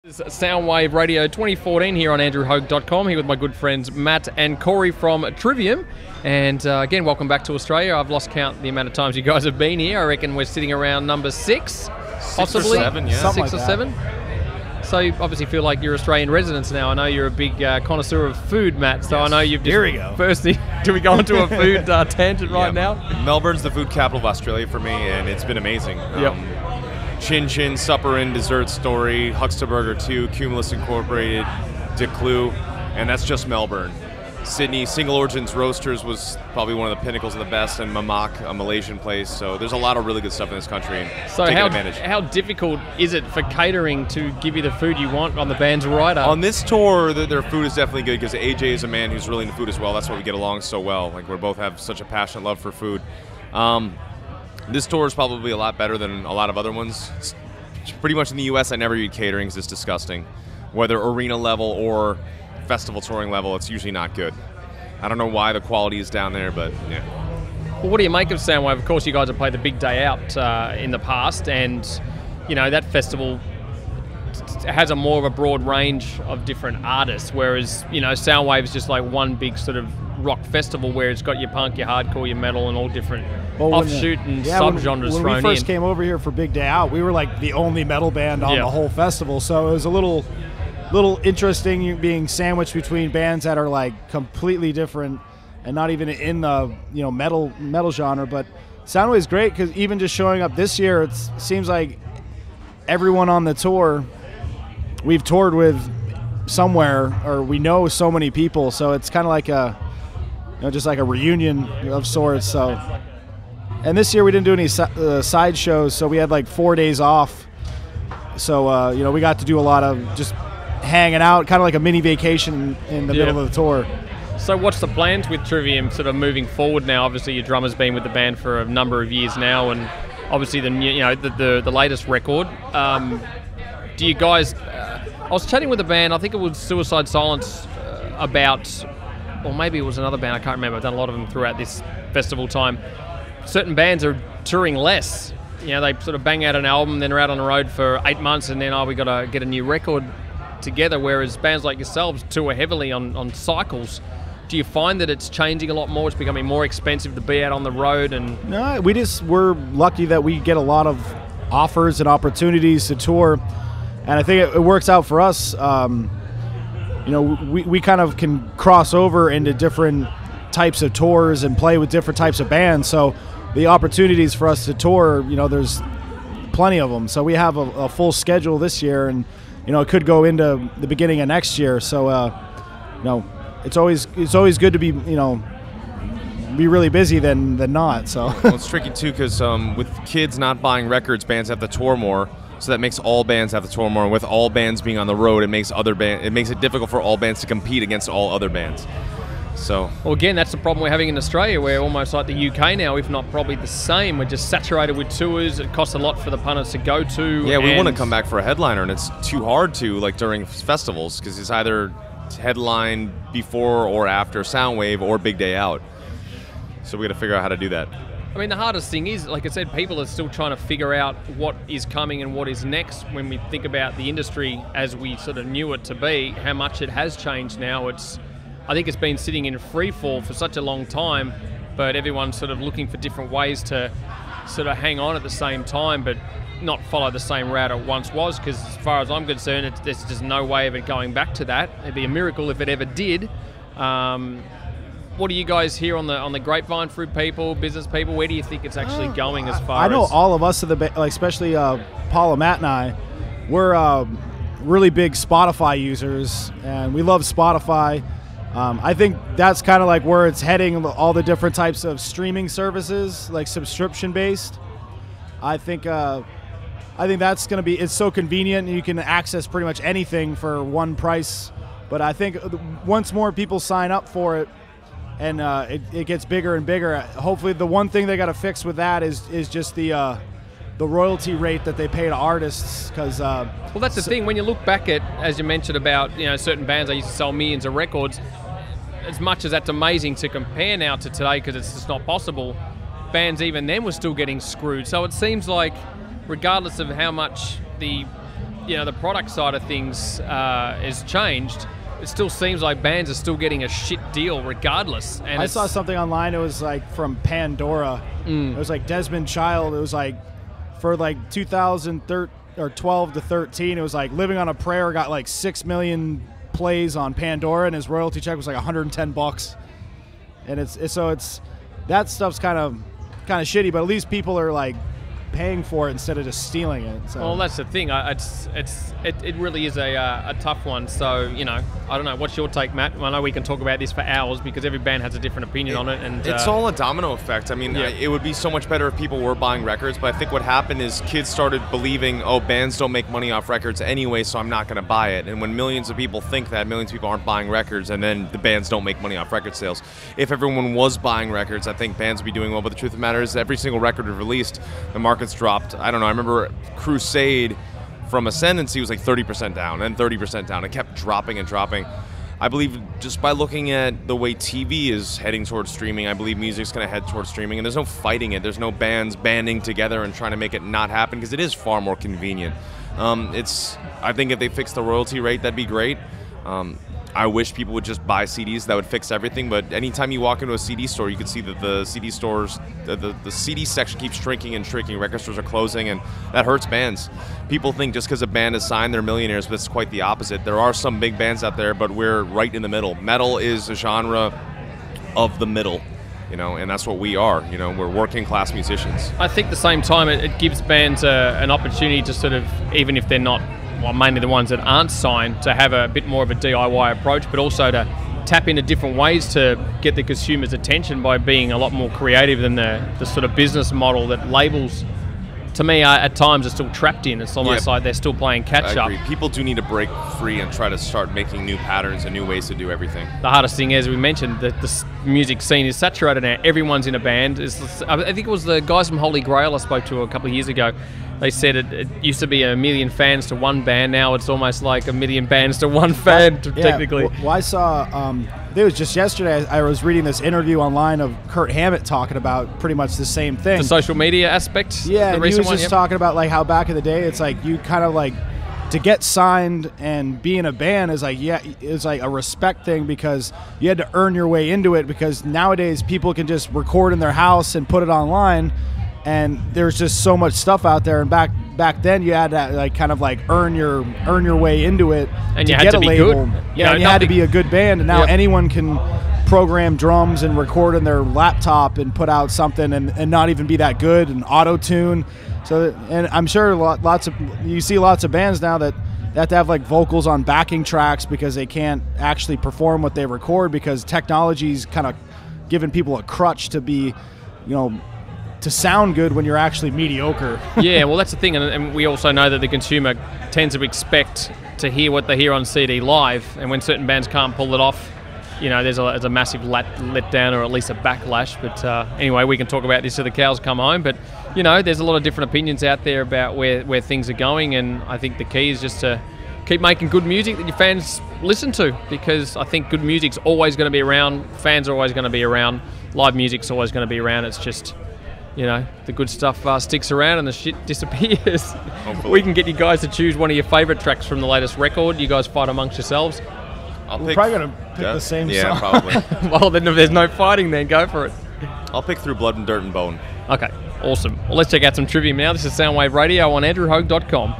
This is Soundwave Radio 2014 here on andrewhogue.com, here with my good friends Matt and Corey from Trivium. And again, welcome back to Australia. I've lost count the amount of times you guys have been here. I reckon we're sitting around number six, possibly. 6 or 7, yeah. Something like 6 or 7. So you obviously feel like you're Australian residents now. I know you're a big connoisseur of food, Matt, so yes. I know you've just... Here we go. Firstly, do we go into a food tangent right now? Melbourne's the food capital of Australia for me, and it's been amazing. Yep. Chin Chin, Supper Inn, Dessert Story, Huckster Burger 2, Cumulus Incorporated, Dick Clue, and that's just Melbourne. Sydney, Single Origins Roasters was probably one of the pinnacles of the best, and Mamak, a Malaysian place. So there's a lot of really good stuff in this country, and so taking advantage. How difficult is it for catering to give you the food you want on the band's rider? On this tour, their food is definitely good because AJ is a man who's really into food as well. That's why we get along so well. Like, we both have such a passionate love for food. This tour is probably a lot better than a lot of other ones. It's pretty much in the U.S., I never eat catering because it's disgusting. Whether arena level or festival touring level, it's usually not good. I don't know why the quality is down there, but yeah. Well, what do you make of Soundwave? Of course, you guys have played the Big Day Out in the past, and you know that festival has a more of a broad range of different artists, whereas you know Soundwave is just like one big sort of rock festival where it's got your punk, your hardcore, your metal, and all different offshoot and sub-genres thrown in. When we first came over here for Big Day Out, we were like the only metal band on the whole festival, so it was a little interesting being sandwiched between bands that are like completely different and not even in the metal genre. But Soundwave is great because even just showing up this year, it seems like everyone on the tour we've toured with somewhere, or we know so many people, so it's kind of like a just like a reunion of sorts. So, and this year we didn't do any side shows, so we had like 4 days off. So we got to do a lot of just hanging out, kind of like a mini vacation in the middle of the tour. So what's the plans with Trivium sort of moving forward now? Obviously your drummer's been with the band for a number of years now, and obviously the latest record. Do you guys? I was chatting with a band, I think it was Suicide Silence, about, or maybe it was another band, I can't remember. I've done a lot of them throughout this festival time. Certain bands are touring less. You know, they sort of bang out an album, then are out on the road for 8 months, and then we got to get a new record together. Whereas bands like yourselves tour heavily on cycles. Do you find that it's changing a lot more? It's becoming more expensive to be out on the road, and no, we're lucky that we get a lot of offers and opportunities to tour, and I think it works out for us. We kind of can cross over into different types of tours and play with different types of bands. So the opportunities for us to tour, there's plenty of them. So we have a full schedule this year, and it could go into the beginning of next year. So it's always good to be be really busy than not. So well, it's tricky too because with kids not buying records, bands have to tour more. So that makes all bands have to tour more. And with all bands being on the road, it makes it difficult for all bands to compete against all other bands. So, well, again, that's the problem we're having in Australia. We're almost like the UK now, if not probably the same. We're just saturated with tours. It costs a lot for the punters to go to. Yeah, we want to come back for a headliner, and it's too hard to, like, during festivals, because it's either headline before or after Soundwave or Big Day Out. So we got to figure out how to do that. I mean, the hardest thing is, like I said, people are still trying to figure out what is coming and what is next. When we think about the industry as we sort of knew it to be, how much it has changed now. I think it's been sitting in free fall for such a long time, but everyone's sort of looking for different ways to sort of hang on at the same time, but not follow the same route it once was, because as far as I'm concerned, there's just no way of it going back to that. It'd be a miracle if it ever did. What do you guys hear on the grapevine through people, business people? Where do you think it's actually going as far as... I know all of us, especially Paula, Matt, and I, we're really big Spotify users, and we love Spotify. I think that's kind of like where it's heading, all the different types of streaming services, like subscription-based. I think that's going to be... It's so convenient, and you can access pretty much anything for one price. But I think once more people sign up for it, and it gets bigger and bigger. Hopefully, the one thing they got to fix with that is just the royalty rate that they pay to artists. Because well, that's the thing. When you look back at, as you mentioned about certain bands, they used to sell millions of records. As much as that's amazing to compare now to today, because it's just not possible. Bands even then were still getting screwed. So it seems like, regardless of how much the the product side of things has changed, it still seems like bands are still getting a shit deal regardless. And I saw something online. It was like from Pandora. It was like Desmond Child. It was like for like 2012 to 13. It was like Living on a Prayer got like 6 million plays on Pandora, and his royalty check was like $110. And it's that stuff's kind of shitty, but at least people are like paying for it instead of just stealing it. So. Well, that's the thing. It really is a tough one. So I don't know. What's your take, Matt? I know we can talk about this for hours because every band has a different opinion on it, and it's all a domino effect. I mean, it would be so much better if people were buying records, but I think what happened is kids started believing, oh, bands don't make money off records anyway, so I'm not going to buy it. And when millions of people think that, millions of people aren't buying records, and then the bands don't make money off record sales. If everyone was buying records, I think bands would be doing well. But the truth of the matter is, every single record we've released, the market's dropped. I don't know. I remember Crusade from Ascendancy was like 30% down and 30% down. It kept dropping and dropping. I believe just by looking at the way TV is heading towards streaming, I believe music's going to head towards streaming, and there's no fighting it. There's no bands banding together and trying to make it not happen because it is far more convenient. I think if they fix the royalty rate, that'd be great. I wish people would just buy CDs. That would fix everything. But anytime you walk into a CD store, you can see that the CD stores, the CD section keeps shrinking and shrinking. Record stores are closing, and that hurts bands. People think just because a band is signed, they're millionaires, but it's quite the opposite. There are some big bands out there, but we're right in the middle. Metal is a genre of the middle, and that's what we are. We're working class musicians. I think at the same time, it gives bands an opportunity to sort of, even if they're not, well, mainly the ones that aren't signed, to have a bit more of a DIY approach, but also to tap into different ways to get the consumer's attention by being a lot more creative than the sort of business model that labels, to me, at times are still trapped in. It's almost like they're still playing catch up. People do need to break free and try to start making new patterns and new ways to do everything. The hardest thing, as we mentioned, the music scene is saturated now. Everyone's in a band. I think it was the guys from Holy Grail I spoke to a couple of years ago. They said it used to be 1 million fans to one band. Now it's almost like 1 million bands to one fan, technically. Well, I saw, it was just yesterday, I was reading this interview online of Kurt Hammett talking about pretty much the same thing. The social media aspect? Yeah, and he was just talking about like how back in the day, it's like you kind of like, to get signed and be in a band is like, it's like a respect thing because you had to earn your way into it, because nowadays people can just record in their house and put it online. And there's just so much stuff out there, and back then you had to like kind of like earn your way into it, and to you had get to a be label. good. And you had to be a good band, and now anyone can program drums and record in their laptop and put out something and not even be that good, and auto tune. So, and I'm sure you see lots of bands now that they have to have like vocals on backing tracks because they can't actually perform what they record because technology's kind of giving people a crutch to be, to sound good when you're actually mediocre. Yeah, well, that's the thing, and we also know that the consumer tends to expect to hear what they hear on CD live, and when certain bands can't pull it off, there's a massive letdown or at least a backlash. But anyway, we can talk about this till the cows come home. But there's a lot of different opinions out there about where things are going, and I think the key is just to keep making good music that your fans listen to, because I think good music's always going to be around, fans are always going to be around, live music's always going to be around. It's just, the good stuff sticks around and the shit disappears. Hopefully. We can get you guys to choose one of your favourite tracks from the latest record. You guys fight amongst yourselves. We're probably going to pick the same song. Yeah, probably. Well, then if there's no fighting, then go for it. I'll pick Through Blood and Dirt and Bone. Okay, awesome. Well, let's check out some Trivium now. This is Soundwave Radio on andrewhogue.com.